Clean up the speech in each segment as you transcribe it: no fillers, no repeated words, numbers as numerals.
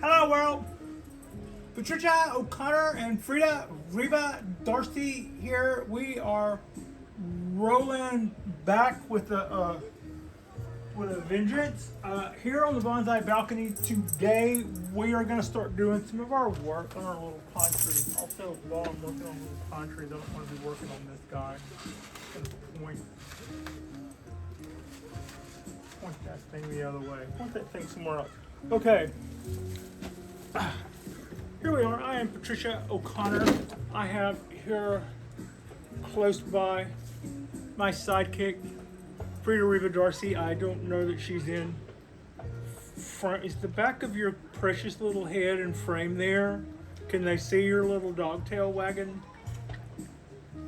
Hello world! Patricia, O'Connor, and Frida, Reba, Darcy here. We are rolling back with a vengeance. Here on the Bonsai balcony today, we are going to start doing some of our work on our little pine trees. Also, while I'm working on little pine trees, I don't want to be working on this guy. I'm going to point that thing the other way. Point that thing somewhere else. Okay. Here we are. I am Patricia O'Connor. I have here close by my sidekick, Frida Reba Darcy. I don't know that she's in front. Is the back of your precious little head and frame there? Can they see your little dog tail wagging?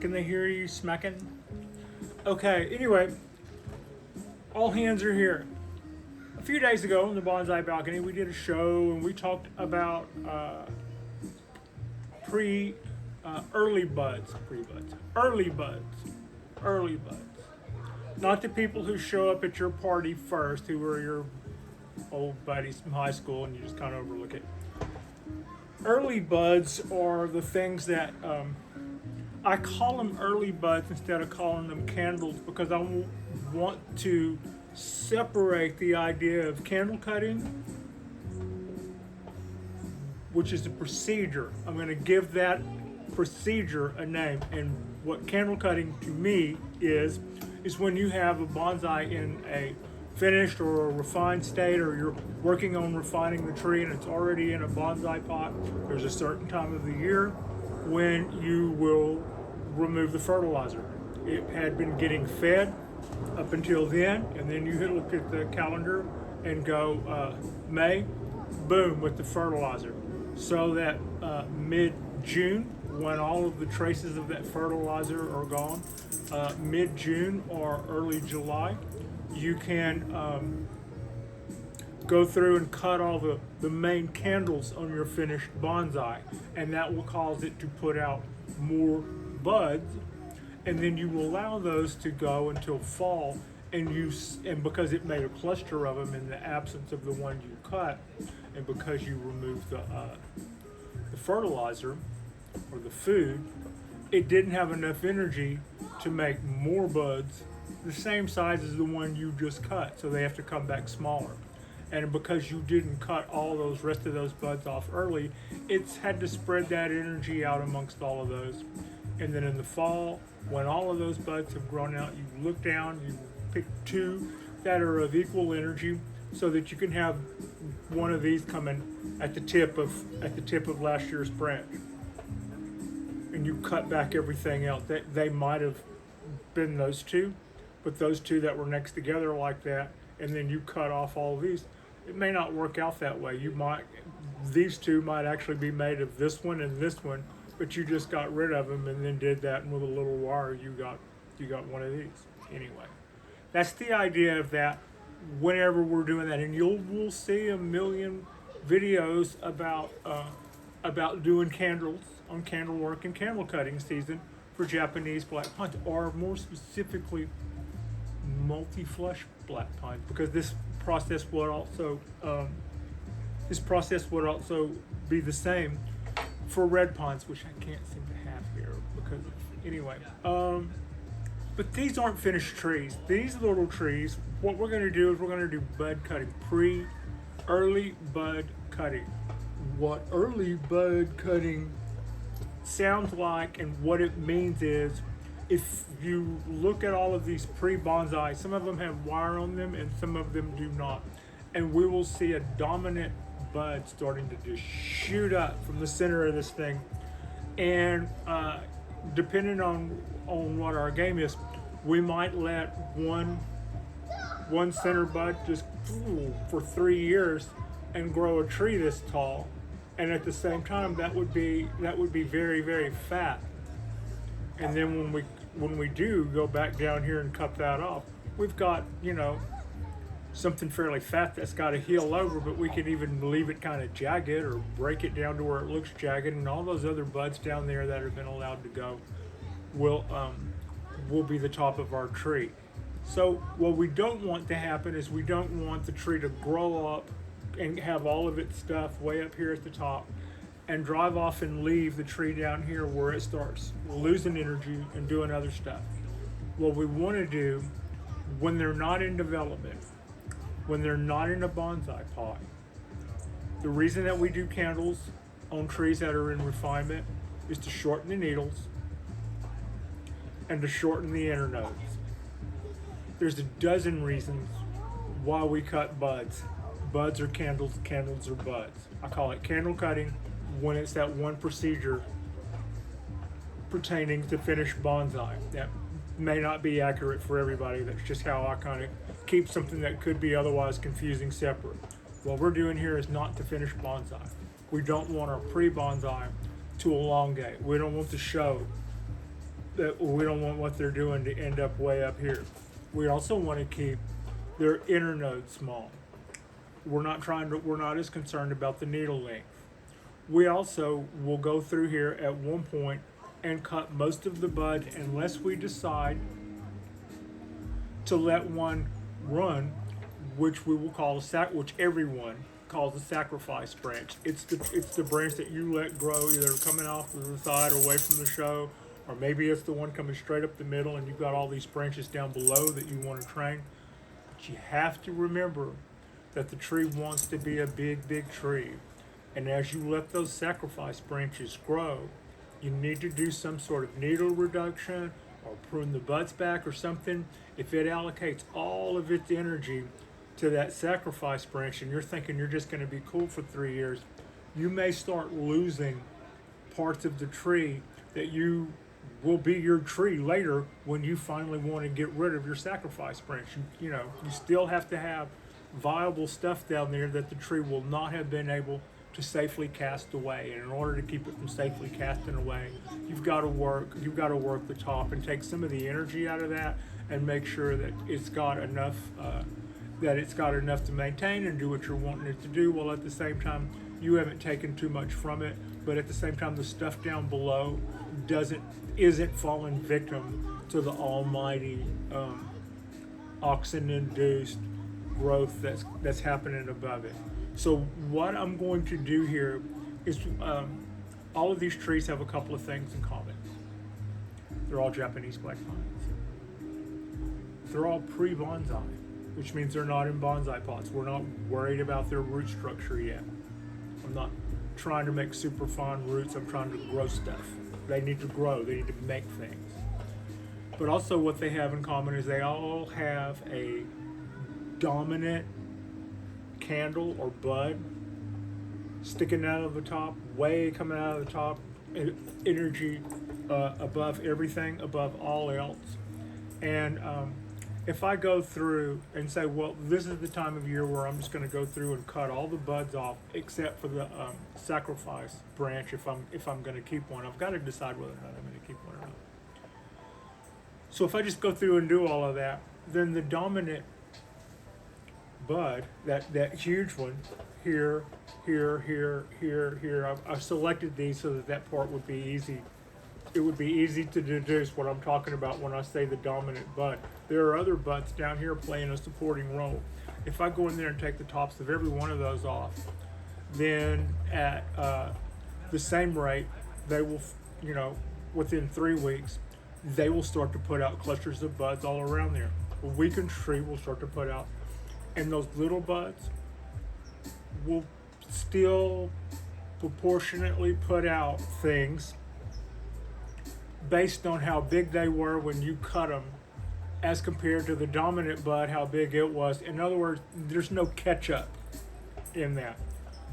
Can they hear you smacking? Okay, anyway, all hands are here. A few days ago on the Bonsai balcony, we did a show and we talked about early buds. Not the people who show up at your party first, who are your old buddies from high school and you just kind of overlook it. Early buds are the things that, I call them early buds instead of calling them candles because I want to separate the idea of candle cutting, which is a procedure. I'm going to give that procedure a name. And what candle cutting to me is when you have a bonsai in a finished or a refined state, or you're working on refining the tree and it's already in a bonsai pot. There's a certain time of the year when you will remove the fertilizer. It had been getting fed up until then, and then you look at the calendar and go May, boom, with the fertilizer. So that mid-June, when all of the traces of that fertilizer are gone, mid-June or early July, you can go through and cut all the main candles on your finished bonsai, and that will cause it to put out more buds, and then you will allow those to go until fall, and because it made a cluster of them in the absence of the one you cut, and because you removed the fertilizer or the food, it didn't have enough energy to make more buds the same size as the one you just cut, so they have to come back smaller. And because you didn't cut all those rest of those buds off early, it's had to spread that energy out amongst all of those. And then in the fall, when all of those buds have grown out, you look down, you pick two that are of equal energy, so that you can have one of these coming at the tip of last year's branch. And you cut back everything else. They might have been those two, but those two that were next together like that, and then you cut off all of these. It may not work out that way. These two might actually be made of this one and this one, but you just got rid of them and then did that, and with a little wire you got one of these. Anyway, that's the idea of that. Whenever we're doing that, and we'll see a million videos about doing candles on candle work and candle cutting season for Japanese black pines, or more specifically multi-flush black pines, because this process would also be the same for red pines, which I can't seem to have here because anyway. But these aren't finished trees. These little trees, what we're going to do is we're going to do bud cutting, early bud cutting. What early bud cutting sounds like and what it means is, if you look at all of these pre-bonsai, some of them have wire on them and some of them do not. And we will see a dominant bud starting to just shoot up from the center of this thing. And depending on what our game is, we might let one center bud just for 3 years and grow a tree this tall, and at the same time that would be very, very fat. And then when we do go back down here and cut that off, we've got something fairly fat that's got to heal over, but we can even leave it kind of jagged or break it down to where it looks jagged, and all those other buds down there that have been allowed to go will be the top of our tree. So what we don't want to happen is we don't want the tree to grow up and have all of its stuff way up here at the top, and drive off and leave the tree down here where it starts losing energy and doing other stuff. What we want to do when they're not in development, when they're not in a bonsai pot, the reason that we do candles on trees that are in refinement is to shorten the needles and to shorten the internodes. There's a dozen reasons why we cut buds. Buds are candles, candles are buds. I call it candle cutting when it's that one procedure pertaining to finished bonsai. That may not be accurate for everybody. That's just how I kind of keep something that could be otherwise confusing separate. What we're doing here is not to finish bonsai. We don't want our pre-bonsai to elongate. We don't want the show that we don't want what they're doing to end up way up here. We also want to keep their internodes small. We're not as concerned about the needle length. We also will go through here at one point and cut most of the bud unless we decide to let one run, which we will call which everyone calls a sacrifice branch. It's the branch that you let grow either coming off of the side or away from the show, or maybe it's the one coming straight up the middle and you've got all these branches down below that you want to train. But you have to remember that the tree wants to be a big, big tree. And as you let those sacrifice branches grow, you need to do some sort of needle reduction or prune the buds back or something. If it allocates all of its energy to that sacrifice branch and you're thinking you're just going to be cool for 3 years, you may start losing parts of the tree that you will be your tree later when you finally want to get rid of your sacrifice branch. You still have to have viable stuff down there that the tree will not have been able to safely cast away. And in order to keep it from safely casting away, you've got to work the top and take some of the energy out of that and make sure that it's got enough to maintain and do what you're wanting it to do, while at the same time you haven't taken too much from it, but at the same time the stuff down below isn't falling victim to the almighty oxygen-induced growth that's happening above it. So what I'm going to do here is all of these trees have a couple of things in common. They're all Japanese black pines. They're all pre-bonsai, which means they're not in bonsai pots. We're not worried about their root structure yet. I'm not trying to make super fine roots. I'm trying to grow stuff. They need to grow. They need to make things. But also what they have in common is they all have a dominant candle or bud sticking out of the top, coming out of the top, energy above everything, above all else. And if I go through and say, well, this is the time of year where I'm just going to go through and cut all the buds off except for the sacrifice branch, if I'm going to keep one, I've got to decide whether or not I'm going to keep one or not. So if I just go through and do all of that, then the dominant bud, that huge one, here, I've selected these so that part would be easy. It would be easy to deduce what I'm talking about when I say the dominant bud. There are other buds down here playing a supporting role. If I go in there and take the tops of every one of those off, then at the same rate, they will, within 3 weeks, they will start to put out clusters of buds all around there. A weakened tree will start to put out, and those little buds will still proportionately put out things based on how big they were when you cut them as compared to the dominant bud, how big it was. In other words, there's no catch up in that.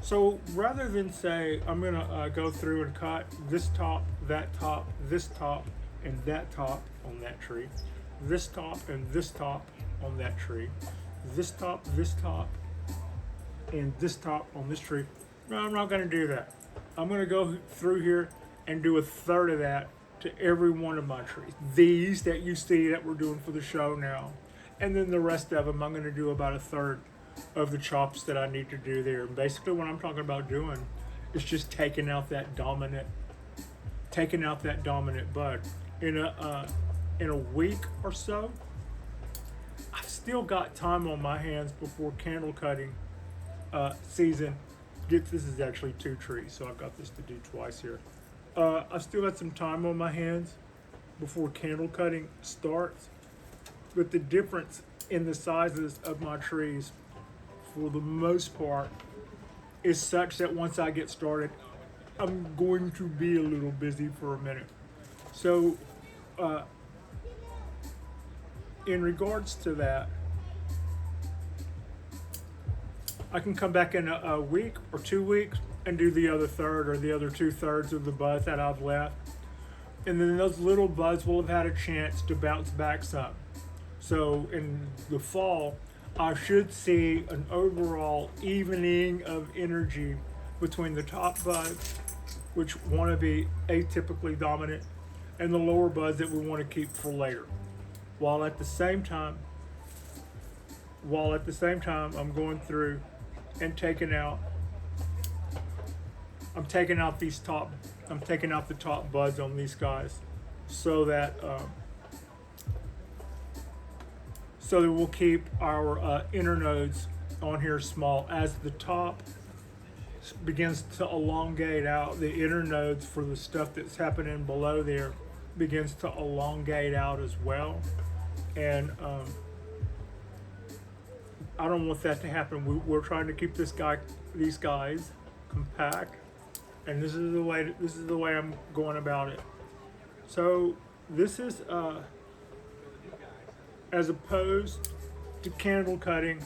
So rather than say, I'm gonna go through and cut this top, this top, and that top on that tree, this top and this top on that tree, this top, and this top on this tree, no, I'm not gonna do that. I'm gonna go through here and do a third of that to every one of my trees. These that you see that we're doing for the show now. And then the rest of them, I'm gonna do about a third of the chops that I need to do there. And basically what I'm talking about doing is just taking out that dominant bud. In a week or so, I've still got time on my hands before candle cutting season. This is actually 2 trees, so I've got this to do twice here. I've still got some time on my hands before candle cutting starts, but the difference in the sizes of my trees, for the most part, is such that once I get started, I'm going to be a little busy for a minute. So, in regards to that, I can come back in a week or 2 weeks and do the other third or the other 2/3 of the buds that I've left. And then those little buds will have had a chance to bounce back some. So in the fall, I should see an overall evening of energy between the top buds, which want to be atypically dominant, and the lower buds that we want to keep for later. While at the same time, I'm going through and taking out the top buds on these guys, so that we'll keep our inner nodes on here small. As the top begins to elongate out, the inner nodes for the stuff that's happening below there begins to elongate out as well. And I don't want that to happen. We're trying to keep these guys compact, and this is the way I'm going about it. So this is as opposed to candle cutting,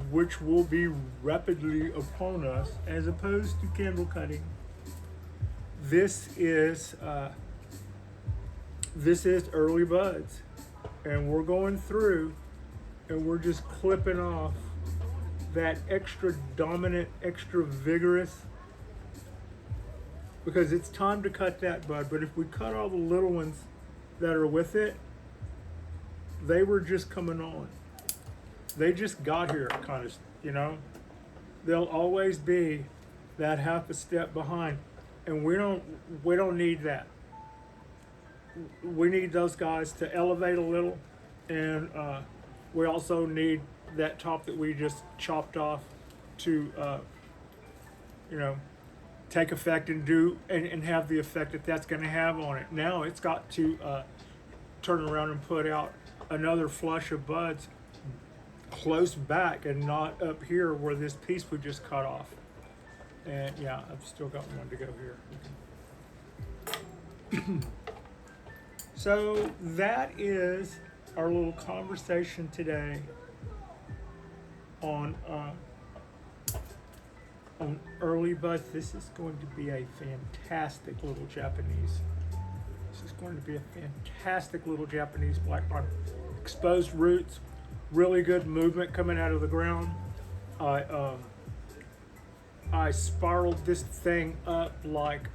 which will be rapidly upon us. As opposed to candle cutting, this is early buds, and we're going through and we're just clipping off that extra dominant, extra vigorous, because it's time to cut that bud. But if we cut all the little ones that are with it, they were just coming on. They just got here, kind of, They'll always be that half a step behind, and we don't need that. We need those guys to elevate a little, and we also need that top that we just chopped off to, take effect and have the effect that that's going to have on it. Now it's got to turn around and put out another flush of buds close back and not up here where this piece we just cut off. And yeah, I've still got one to go here. So that is our little conversation today on early buds. This is going to be a fantastic little Japanese. This is going to be a fantastic little Japanese black pine. Exposed roots, really good movement coming out of the ground. I spiraled this thing up like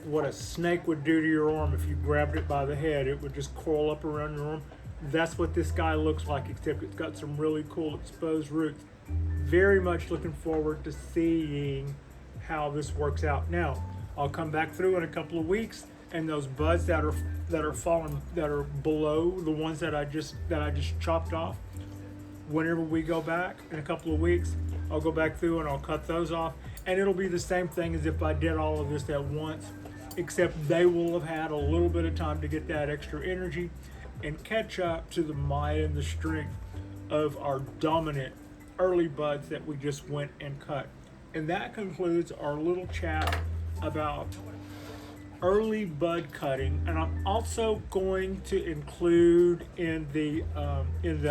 what a snake would do to your arm. If you grabbed it by the head, it would just coil up around your arm. That's what this guy looks like, except it's got some really cool exposed roots. Very much looking forward to seeing how this works out. Now, I'll come back through in a couple of weeks, and those buds that are falling, that are below the ones that I just chopped off, whenever we go back in a couple of weeks, I'll go back through and I'll cut those off, and it'll be the same thing as if I did all of this at once, except they will have had a little bit of time to get that extra energy and catch up to the might and the strength of our dominant early buds that we just went and cut. And that concludes our little chat about early bud cutting. And I'm also going to include in the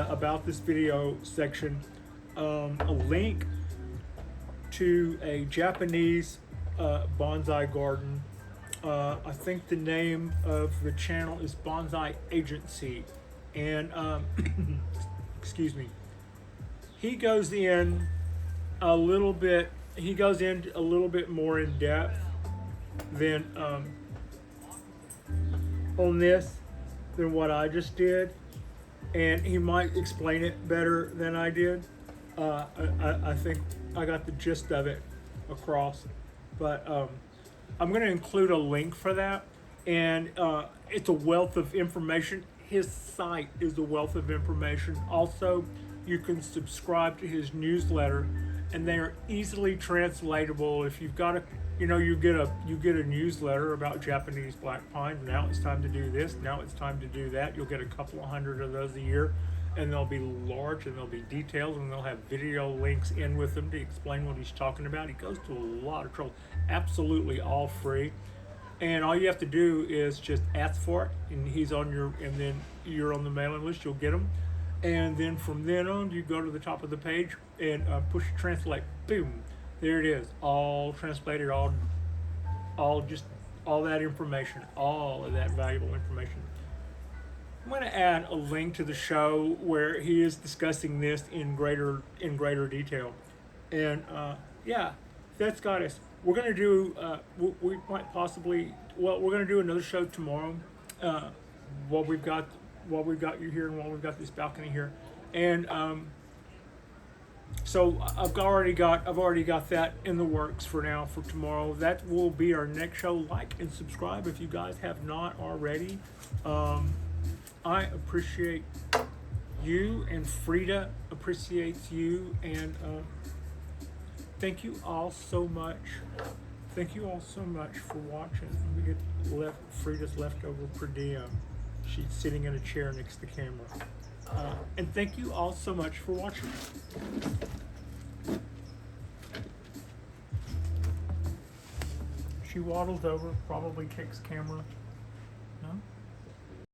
about this video section a link to a Japanese bonsai garden. I think the name of the channel is Bonsai Agency, and excuse me. He goes in a little bit. He goes in a little bit more in depth than on this than what I just did, and he might explain it better than I did. I think I got the gist of it across, but I'm going to include a link for that, and it's a wealth of information. His site is a wealth of information. Also, you can subscribe to his newsletter, and they are easily translatable. If you've got a, you get a newsletter about Japanese black pine. Now it's time to do this. Now it's time to do that. You'll get a couple of hundred of those a year, and they'll be large and they'll be detailed, and they'll have video links in with them to explain what he's talking about. He goes to a lot of trouble, absolutely all free. And all you have to do is just ask for it, and and then you're on the mailing list. You'll get them, and then from then on, you go to the top of the page and push translate. Boom, there it is, all translated, all that information, all of that valuable information. I'm going to add a link to the show where he is discussing this in greater detail, and yeah, that's got us. We're going to do, we might possibly, we're going to do another show tomorrow, while we've got you here and while we've got this balcony here. And so I've already got that in the works for now for tomorrow. That will be our next show. Like and subscribe if you guys have not already. I appreciate you, and Frida appreciates you, and thank you all so much. Thank you all so much for watching. We get Frida's leftover per diem. She's sitting in a chair next to the camera. And thank you all so much for watching. She waddles over, probably kicks camera.